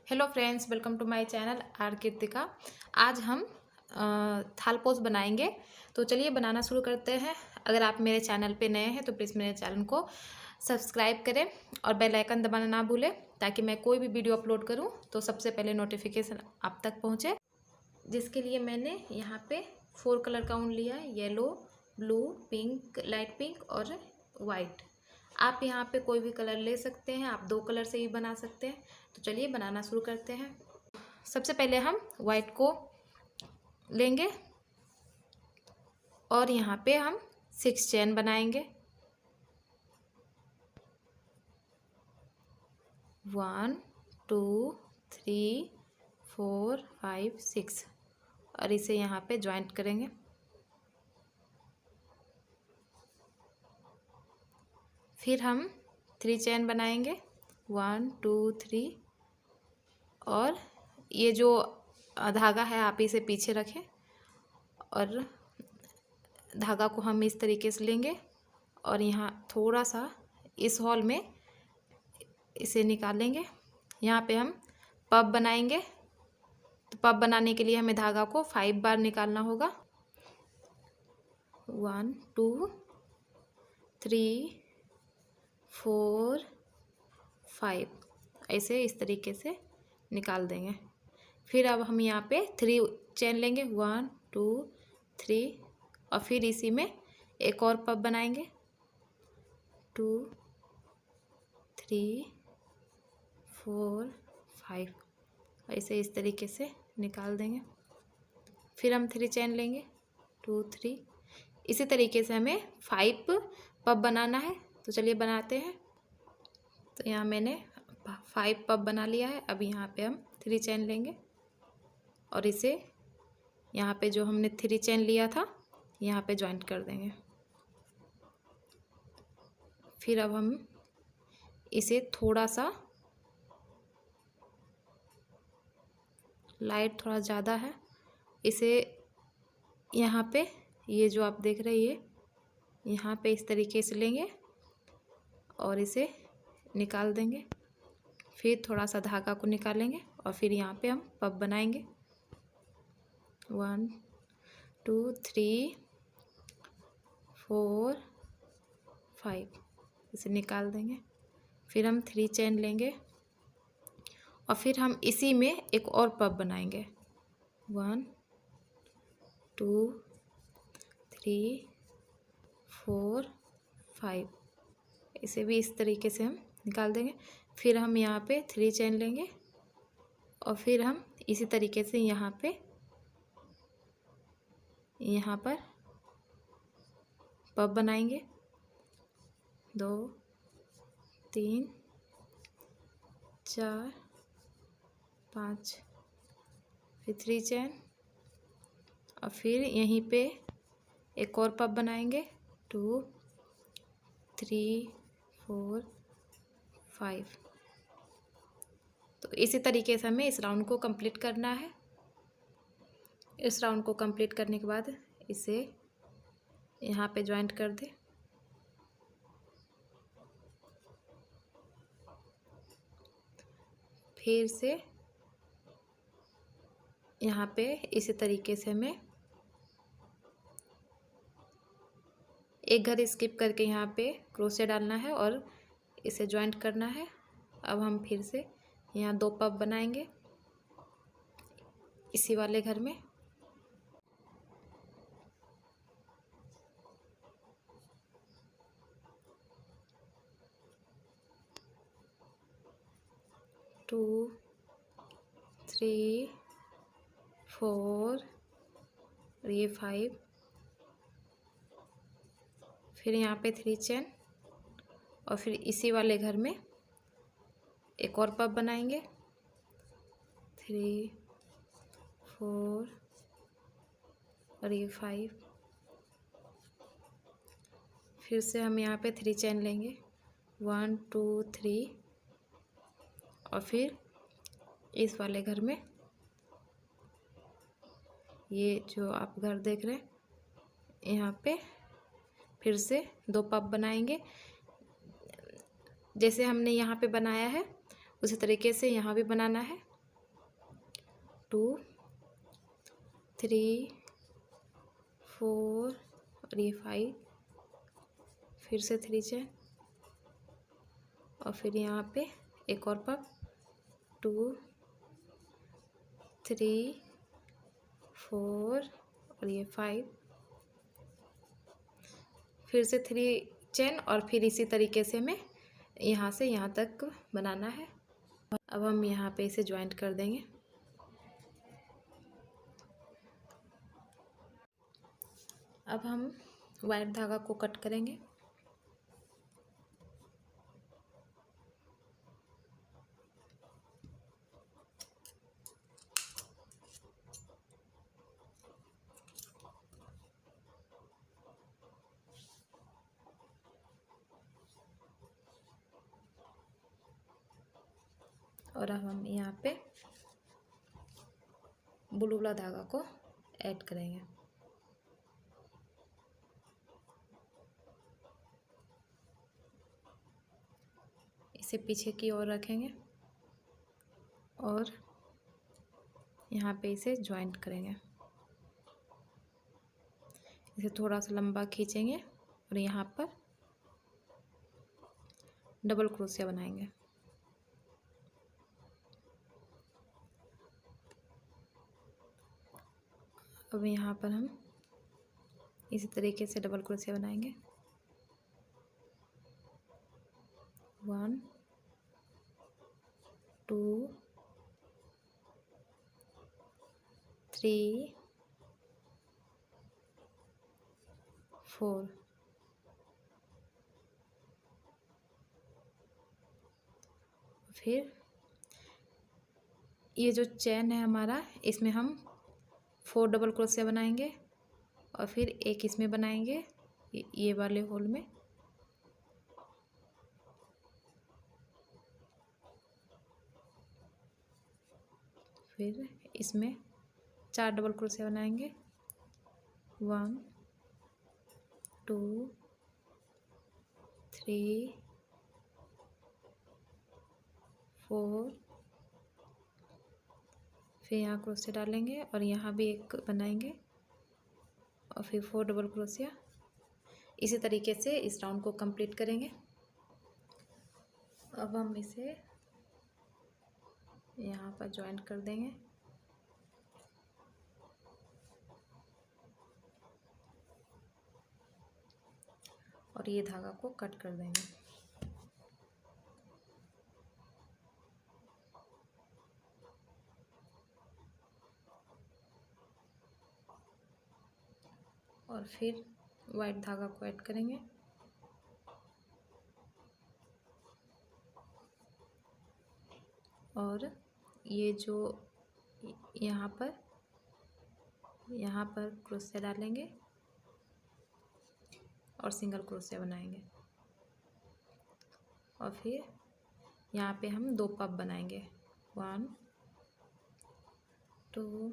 Hello friends, welcome to my channel R Kritika. आज हम थाल पोस्ट बनाएंगे। तो चलिए बनाना शुरू करते हैं। अगर आप मेरे चैनल पे नए हैं तो प्लीज़ मेरे चैनल को सब्सक्राइब करें और बेल आइकन दबाना ना भूलें, ताकि मैं कोई भी वीडियो अपलोड करूं तो सबसे पहले नोटिफिकेशन आप तक पहुंचे। जिसके लिए मैंने यहाँ पे 4 कलर का ऊन लिया है, yellow, blue, pink, light pink और वाइट। आप यहाँ पे कोई भी कलर ले सकते हैं, आप 2 कलर से भी बना सकते हैं। तो चलिए बनाना शुरू करते हैं। सबसे पहले हम वाइट को लेंगे और यहाँ पे हम 6 चेन बनाएंगे। 1 2 3 4 5 6 और इसे यहाँ पे ज्वाइंट करेंगे। फिर हम 3 चेन बनाएंगे, 1 2 3 और ये जो धागा है आप इसे पीछे रखें और धागा को हम इस तरीके से लेंगे और यहाँ थोड़ा सा इस हॉल में इसे निकालेंगे। यहाँ पे हम पब बनाएंगे। तो पब बनाने के लिए हमें धागा को 5 बार निकालना होगा। 1 2 3 4 5 ऐसे इस तरीके से निकाल देंगे। फिर अब हम यहाँ पे 3 चेन लेंगे, 1 2 3 और फिर इसी में एक और पब बनाएंगे, 2 3 4 5 ऐसे इस तरीके से निकाल देंगे। फिर हम 3 चेन लेंगे, 2 3 इसी तरीके से हमें 5 पब बनाना है। तो चलिए बनाते हैं। तो यहाँ मैंने 5 पब बना लिया है। अब यहाँ पे हम 3 चेन लेंगे और इसे यहाँ पे जो हमने 3 चेन लिया था यहाँ पे ज्वाइंट कर देंगे। फिर अब हम इसे थोड़ा सा लाइट थोड़ा ज़्यादा है, इसे यहाँ पे ये जो आप देख रहे हैं यहाँ पे इस तरीके से लेंगे और इसे निकाल देंगे। फिर थोड़ा सा धागा को निकालेंगे और फिर यहाँ पे हम पब बनाएंगे, 1 2 3 4 5 इसे निकाल देंगे। फिर हम 3 चेन लेंगे और फिर हम इसी में एक और पब बनाएंगे, 1 2 3 4 5 इसे भी इस तरीके से हम निकाल देंगे। फिर हम यहाँ पे 3 चेन लेंगे और फिर हम इसी तरीके से यहाँ पर पब बनाएंगे, 2 3 4 5 फिर 3 चेन और फिर यहीं पे एक और पब बनाएंगे, 2 3 4 5। तो इसी तरीके से हमें इस राउंड को कंप्लीट करना है। इस राउंड को कंप्लीट करने के बाद इसे यहाँ पे ज्वाइंट कर दें। फिर से यहाँ पे इसी तरीके से हमें एक घर स्किप करके यहाँ पे क्रोशे डालना है और इसे ज्वाइंट करना है। अब हम फिर से यहाँ 2 पब बनाएंगे इसी वाले घर में। टू 3 4 और ये 5 फिर यहाँ पे 3 चेन और फिर इसी वाले घर में एक और पब बनाएंगे, 3 4 और ये 5 फिर से हम यहाँ पे 3 चेन लेंगे, 1 2 3 और फिर इस वाले घर में ये जो आप घर देख रहे हैं यहाँ पे फिर से 2 पब बनाएंगे। जैसे हमने यहाँ पे बनाया है उसी तरीके से यहाँ भी बनाना है। 2 3 4 और ये 5, फिर से 3 चेन और फिर यहाँ पे एक और पफ, 2 3 4 और ये 5, फिर से 3 चेन और फिर इसी तरीके से हमें यहाँ से यहाँ तक बनाना है। अब हम यहाँ पे इसे ज्वाइंट कर देंगे। अब हम वाइट धागा को कट करेंगे। और अब हम यहाँ पे ब्लू वाला धागा को ऐड करेंगे। इसे पीछे की ओर रखेंगे और यहाँ पे इसे ज्वाइंट करेंगे। इसे थोड़ा सा लंबा खींचेंगे और यहाँ पर डबल क्रोशिया बनाएंगे। अब यहाँ पर हम इसी तरीके से डबल क्रोशिया बनाएंगे। 1 2 3 4, फिर ये जो चैन है हमारा, इसमें हम 4 डबल क्रोशिया बनाएंगे और फिर एक इसमें बनाएंगे ये वाले होल में, फिर इसमें 4 डबल क्रोशिया बनाएंगे। 1 2 3 4, फिर यहाँ क्रोशिया डालेंगे और यहाँ भी एक बनाएंगे और फिर 4 डबल क्रोशिया। इसी तरीके से इस राउंड को कंप्लीट करेंगे। अब हम इसे यहाँ पर ज्वाइंट कर देंगे। और ये धागा को कट कर देंगे। और फिर वाइट धागा को ऐड करेंगे और ये जो यहाँ पर क्रोशिया डालेंगे और सिंगल क्रोशिया बनाएंगे और फिर यहाँ पे हम 2 पफ बनाएंगे। 1 2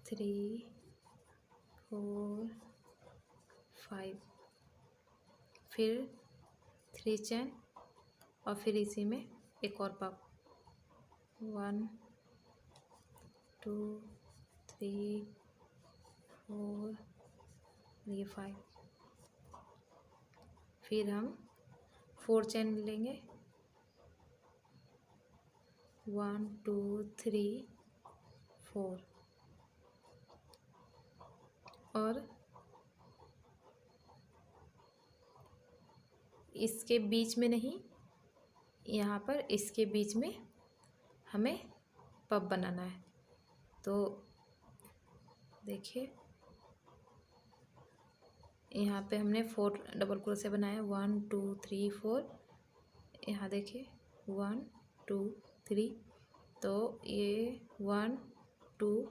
3 4 5, फिर 3 चेन और फिर इसी में एक और पफ। 1 2 3 4 ये 5, फिर हम 4 चेन लेंगे। 1 2 3 4 और इसके बीच में नहीं, यहाँ पर इसके बीच में हमें पफ बनाना है। तो देखिए यहाँ पे हमने 4 डबल क्रोशिया बनाया। 1 2 3 4, यहाँ देखिए 1 2 3, तो ये 1 2,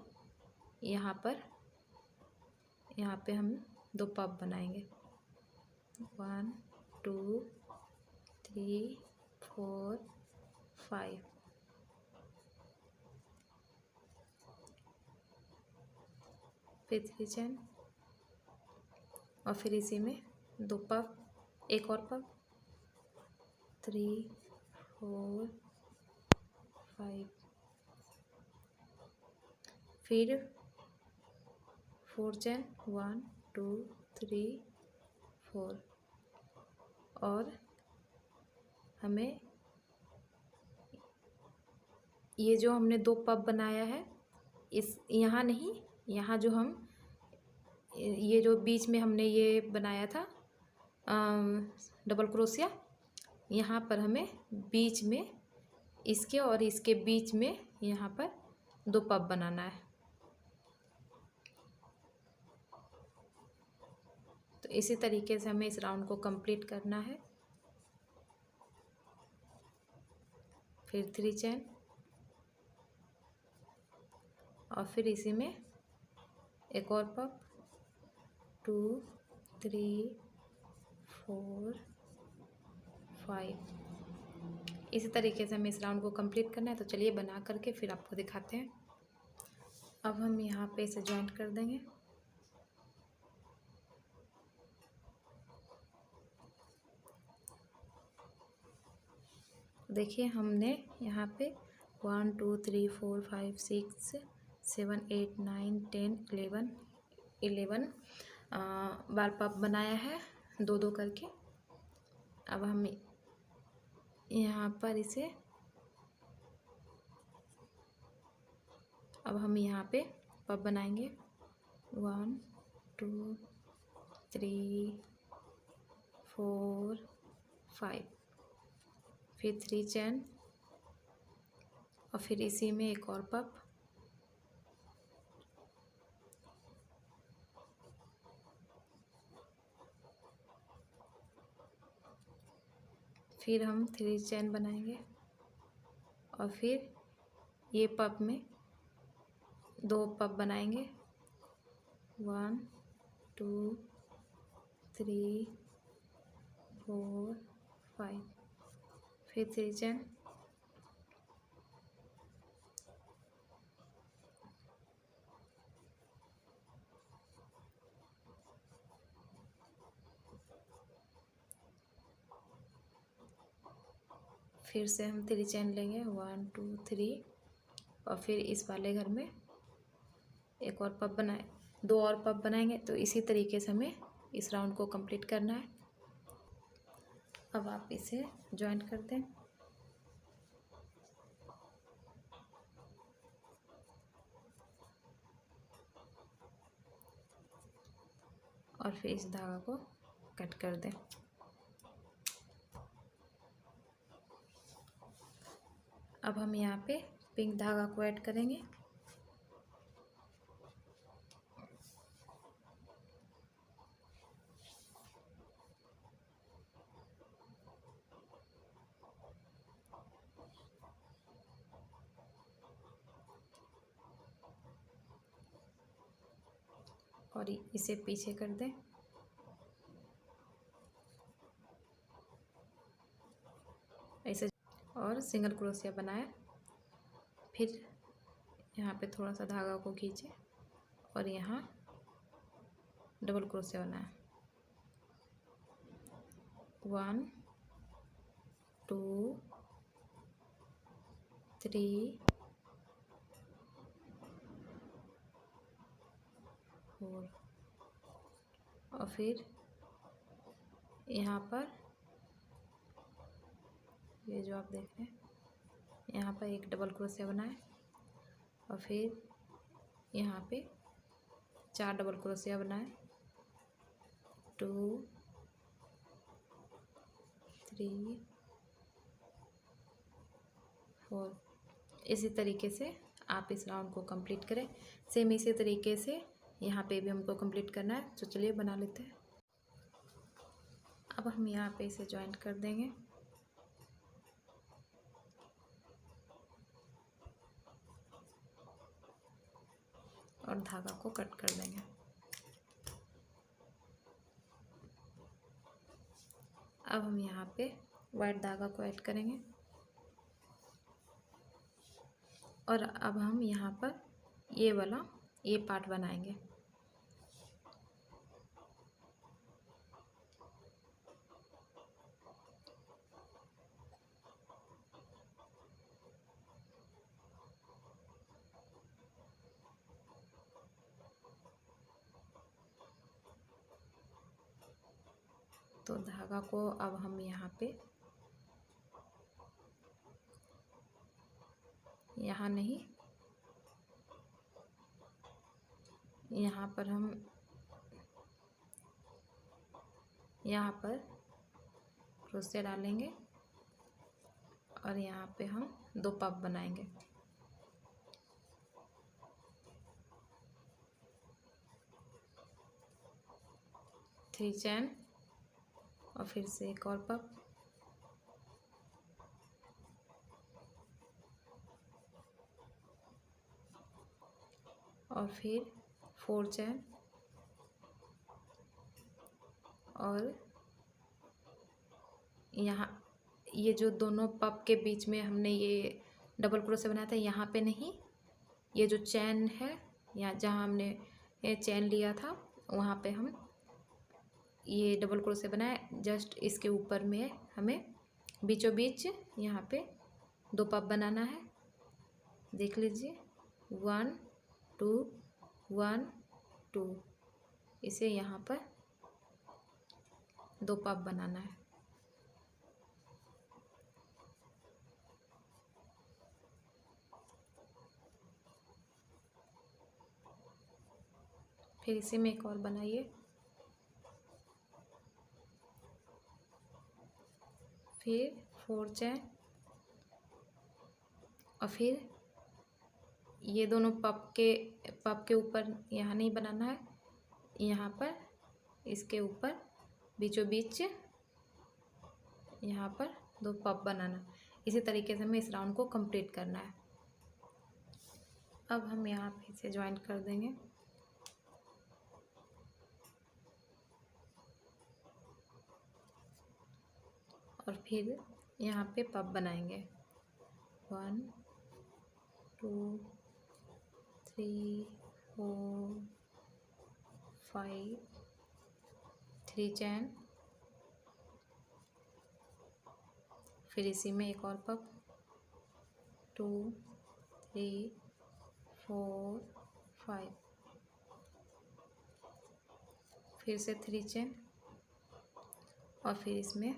यहाँ पे हम 2 पफ बनाएंगे। 1 2 3 4 5, फिर 3 चेन और फिर इसी में 2 पफ, एक और पफ। 3 4 5, फिर 4 चैन 1 2 3 4 और हमें ये जो हमने 2 पब बनाया है इस यहाँ नहीं, यहाँ जो हम ये जो बीच में हमने ये बनाया था डबल क्रोशिया, यहाँ पर हमें बीच में इसके और इसके बीच में यहाँ पर 2 पब बनाना है। तो इसी तरीके से हमें इस राउंड को कंप्लीट करना है। फिर 3 चैन और फिर इसी में एक और पब 2 3 4 5। इसी तरीके से हमें इस राउंड को कंप्लीट करना है। तो चलिए बना करके फिर आपको दिखाते हैं। अब हम यहाँ पे इसे जॉइंट कर देंगे। देखिए हमने यहाँ पे 1 2 3 4 5 6 7 8 9 10 11 बार पब बनाया है 2-2 करके। अब हम यहाँ पर इसे पब बनाएंगे 1 2 3 4 5। फिर 3 चैन और फिर इसी में एक और पब फिर हम 3 चैन बनाएंगे और फिर ये पब में 2 पब बनाएंगे 1 2 3 4 5। फिर 3 चैन फिर से हम 3 चैन लेंगे 1 2 3 और फिर इस वाले घर में एक और पब बनाए 2 और पब बनाएंगे। तो इसी तरीके से हमें इस राउंड को कंप्लीट करना है। अब आप इसे जॉइंट कर दें। और फिर इस धागा को कट कर दें। अब हम यहाँ पे पिंक धागा को ऐड करेंगे और इसे पीछे कर दें। ऐसे और सिंगल क्रोशिया बनाए। फिर यहाँ पे थोड़ा सा धागा को खींचे और यहाँ डबल क्रोशिया बनाए 1 2 3 4 और फिर यहाँ पर ये जो आप देख रहे हैं यहाँ पर एक डबल क्रोशिया बनाए और फिर यहाँ पे 4 डबल क्रोशिया बनाए 2 3 4। इसी तरीके से आप इस राउंड को कंप्लीट करें। सेम इसी तरीके से यहाँ पे भी हमको कंप्लीट करना है। तो चलिए बना लेते हैं। अब हम यहाँ पे इसे जॉइंट कर देंगे और धागा को कट कर देंगे। अब हम यहाँ पे वाइट धागा को ऐड करेंगे और अब हम यहाँ पर ये वाला ये पार्ट बनाएंगे। तो धागा को अब हम यहाँ पे, यहाँ नहीं, यहाँ पर हम, यहाँ पर क्रोशे डालेंगे और यहाँ पे हम 2 पफ बनाएंगे। थ्री चैन और फिर से एक और पफ, और फिर 4 चैन और यहाँ ये जो दोनों पफ के बीच में हमने ये डबल क्रोशे बनाया था, यहाँ पे नहीं, ये जो चैन है, यहाँ जहाँ हमने ये चैन लिया था वहाँ पे हम ये डबल क्रोशे बनाए। जस्ट इसके ऊपर में हमें बीचों बीच यहाँ पे 2 पफ बनाना है। देख लीजिए, 1 2 1 2, इसे यहाँ पर 2 पफ बनाना है। फिर इसी में एक और बनाइए, फिर 4 चैन और फिर ये दोनों पफ के ऊपर यहाँ नहीं बनाना है, यहाँ पर इसके ऊपर बीचों बीच यहाँ पर 2 पफ बनाना। इसी तरीके से हमें इस राउंड को कंप्लीट करना है। अब हम यहाँ पे इसे ज्वाइन कर देंगे। और फिर यहाँ पे पफ बनाएंगे, 1 2 3 4 5, 3 चैन, फिर इसी में एक और पफ, 2 3 4 5, फिर से 3 चैन और फिर इसमें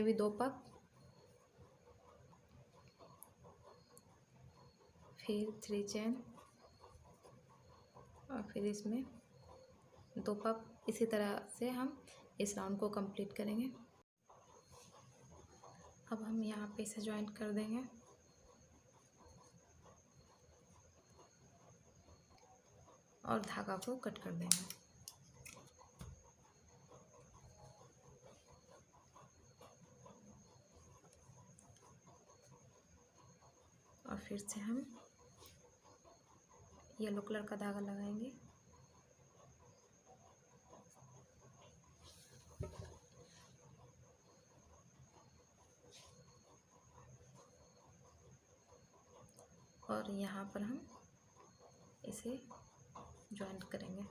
भी 2 पफ, फिर 3 चैन और फिर इसमें 2 पफ। इसी तरह से हम इस राउंड को कंप्लीट करेंगे। अब हम यहाँ पे इसे ज्वाइन कर देंगे और धागा को कट कर देंगे। और फिर से हम येलो कलर का धागा लगाएंगे। और यहाँ पर हम इसे ज्वाइंट करेंगे,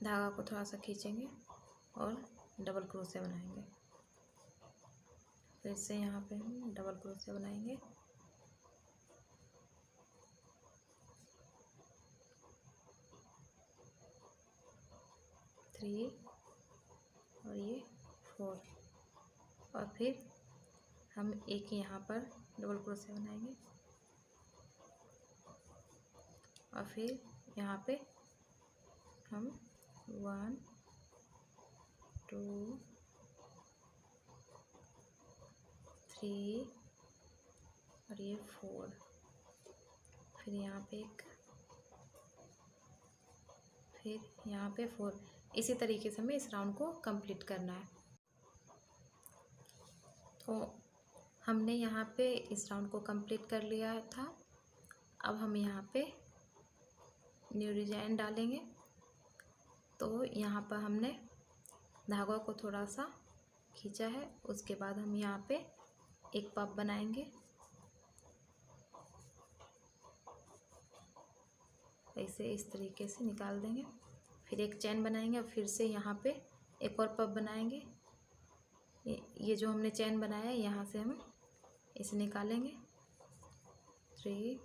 धागा को थोड़ा सा खींचेंगे और डबल क्रोशे बनाएंगे। फिर से यहाँ पे हम डबल क्रोशे बनाएंगे, थ्री और ये 4, और फिर हम एक यहाँ पर डबल क्रोशे बनाएंगे और फिर यहाँ पे हम 1 2 3 और ये 4, फिर यहाँ पे एक, फिर यहाँ पे 4। इसी तरीके से हमें इस राउंड को कंप्लीट करना है। तो हमने यहाँ पे इस राउंड को कंप्लीट कर लिया था। अब हम यहाँ पे न्यू डिजाइन डालेंगे। तो यहाँ पर हमने धागा को थोड़ा सा खींचा है, उसके बाद हम यहाँ पे एक पफ बनाएंगे, ऐसे इस तरीके से निकाल देंगे, फिर एक चैन बनाएंगे और फिर से यहाँ पे एक और पफ बनाएंगे। ये जो हमने चैन बनाया है यहाँ से हम इसे निकालेंगे, 3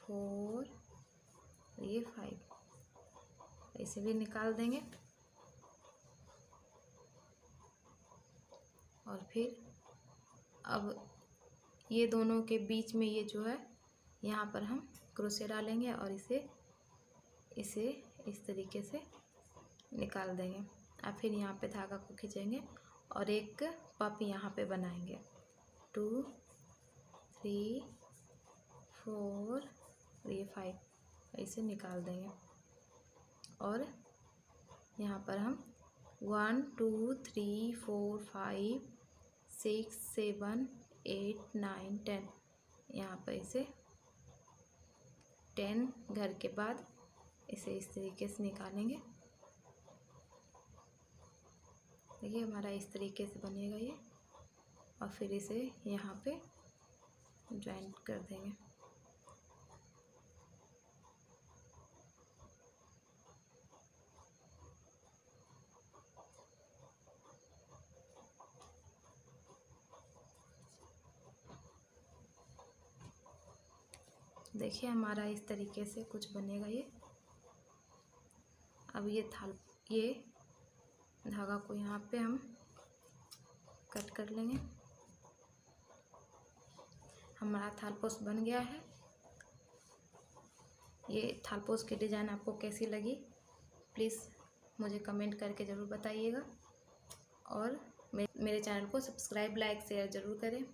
4 ये 5, इसे भी निकाल देंगे। और फिर अब ये दोनों के बीच में ये जो है यहाँ पर हम क्रोशे डालेंगे और इसे इस तरीके से निकाल देंगे। और फिर यहाँ पे धागा को खींचेंगे और एक पप यहाँ पे बनाएंगे। 2 3 4 ये 5 इसे निकाल देंगे। और यहाँ पर हम 1 2 3 4 5 6 7 8 9 10 यहाँ पर इसे 10 घर के बाद इसे इस तरीके से निकालेंगे। देखिए हमारा इस तरीके से बनेगा ये। और फिर इसे यहाँ पे ज्वाइंट कर देंगे। देखिए हमारा इस तरीके से कुछ बनेगा ये। अब ये धागा को यहाँ पे हम कट कर लेंगे। हमारा थालपोस बन गया है। ये थालपोस की डिज़ाइन आपको कैसी लगी प्लीज़ मुझे कमेंट करके ज़रूर बताइएगा। और मेरे चैनल को सब्सक्राइब लाइक शेयर ज़रूर करें।